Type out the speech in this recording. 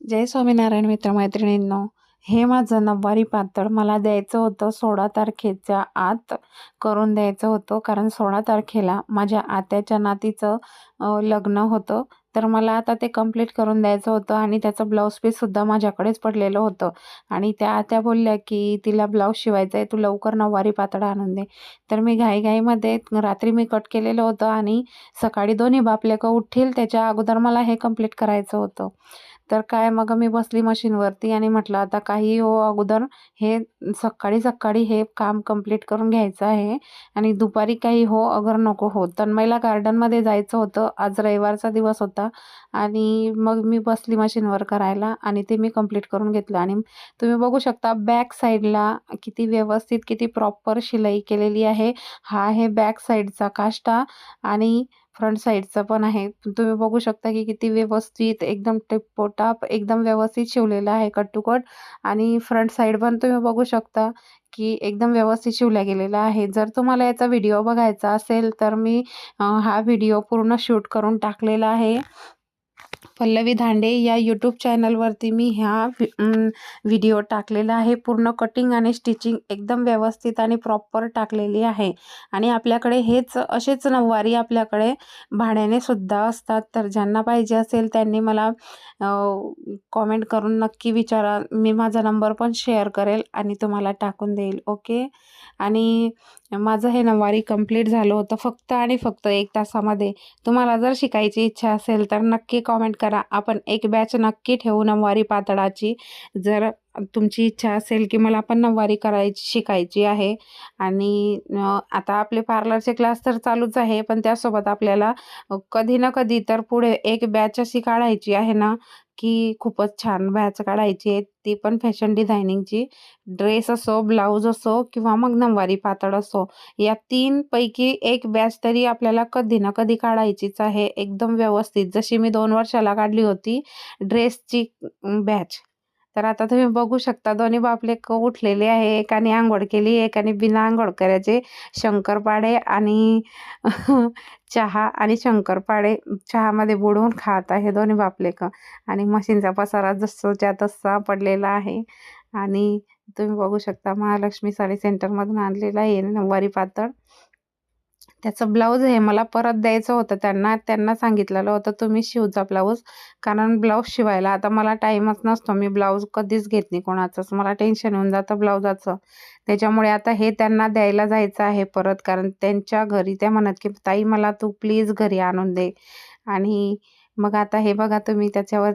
जय स्वामीनारायण मित्रमैत्रिणींनो. हे माझं नऊवारी पातळ मला द्यायचं होतं 16 तारखेच्या आत करून द्यायचं होतं, कारण 16 तारखेला माझ्या आत्याच्या नातीचं लग्न होतं. तर मला आता ते कंप्लीट करून द्यायचं होतं आणि त्याचं ब्लाऊज पीससुद्धा माझ्याकडेच पडलेलं होतं. आणि त्या आत्या बोलल्या की तिला ब्लाऊज शिवायचा आहे, तू लवकर नऊवारी पातळ आणून दे. तर मी घाईघाईमध्ये रात्री मी कट केलेलं होतं आणि सकाळी दोन्ही बाप लेकं उठतील त्याच्या अगोदर मला हे कंप्लीट करायचं होतं. तर काय मग मी बसली मशीनवरती आणि म्हटलं आता काही हो अगोदर हे सकाळी सकाळी हे काम कंप्लीट करून घ्यायचं आहे आणि दुपारी काही हो अगर नको हो. तन्मयला गार्डनमध्ये जायचं होतं, आज रविवारचा दिवस होता आणि मग मी बसली मशीनवर करायला आणि ते मी कंप्लीट करून घेतलं. आणि तुम्ही बघू शकता बॅक साईडला किती व्यवस्थित किती प्रॉपर शिलाई केलेली आहे. हा आहे बॅक साईडचा काष्टा आणि फ्रंट साईडचं पण आहे. तुम्ही बघू शकता की किती व्यवस्थित एकदम टिपटॉप एकदम व्यवस्थित शिवलेलं आहे कट टू कट. आणि फ्रंट साईड पण तुम्ही बघू शकता की एकदम व्यवस्थित शिवला गेलेला आहे. जर तुम्हाला याचा व्हिडिओ बघायचा असेल तर मी हा व्हिडिओ पूर्ण शूट करून टाकलेला आहे. पल्लवी धांडे या यूट्यूब चॅनलवरती मी व्हिडिओ टाकलेला आहे. पूर्ण कटिंग आणि स्टिचिंग एकदम व्यवस्थित आणि प्रॉपर टाकलेली आहे. आणि आपल्याकडे असेच नऊवारी आपल्याकडे भाड्याने सुद्धा असतात. तर ज्यांना पाहिजे असेल त्यांनी मला कॉमेंट करून नक्की विचारा. मी माझा नंबर पण शेअर करेल आणि तुम्हाला टाकून देईल. ओके. आणि माझं हे नऊवारी कंप्लीट झालं होतं फक्त आणि फक्त 1 तासामध्ये. तुम्हाला जर शिकायची इच्छा असेल तर नक्की कॉमेंट करा. आपण एक बॅच नक्की ठेवू नऊवारी पातळाची. जर तुमची इच्छा असेल की मला पण नऊवारी शिकायची आहे. आणि आता आपले पार्लरचे क्लास तर चालूच आहे, पण त्यासोबत आपल्याला कधी ना कधी तर पुढे एक बॅच अशी काढायची आहे ना, की खूपच छान बॅच काढायची आहे. ती पण फॅशन डिझायनिंगची. ड्रेस असो, ब्लाऊज असो किंवा मग नऊवारी पातळ असो, या 3 पैकी एक बॅच तरी आपल्याला कधी ना कधी काढायचीच आहे एकदम व्यवस्थित. जशी मी 2 वर्षाला काढली होती ड्रेसची बॅच. तर आता तुम्ही बघू शकता दोन्ही बापले उठलेले आहे. एकाने अंघोळ केली, एकाने बिना अंघोळ करायचे शंकरपाळे आणि चहा आणि शंकरपाळे चहामध्ये बुडवून खात आहे दोन्ही बापलेक. आणि मशीनचा पसारा जसाच्या तसा पडलेला आहे. आणि तुम्ही बघू शकता महालक्ष्मी साडी सेंटरमधून आणलेला आहे नऊवारी पातळ. त्याचं ब्लाऊज हे मला परत द्यायचं होतं त्यांना सांगितलेलं होतं तुम्ही शिवचा ब्लाऊज. कारण ब्लाऊज शिवायला आता मला टाईमच नसतो. मी ब्लाऊज कधीच घेत नाही कोणाचंच. मला टेन्शन येऊन जातं ब्लाऊजाचं. त्याच्यामुळे आता हे त्यांना द्यायला जायचं आहे परत, कारण त्यांच्या घरी त्या म्हणत की ताई मला तू प्लीज घरी आणून दे. आणि मग आता हे बघा तुम्ही त्याच्यावर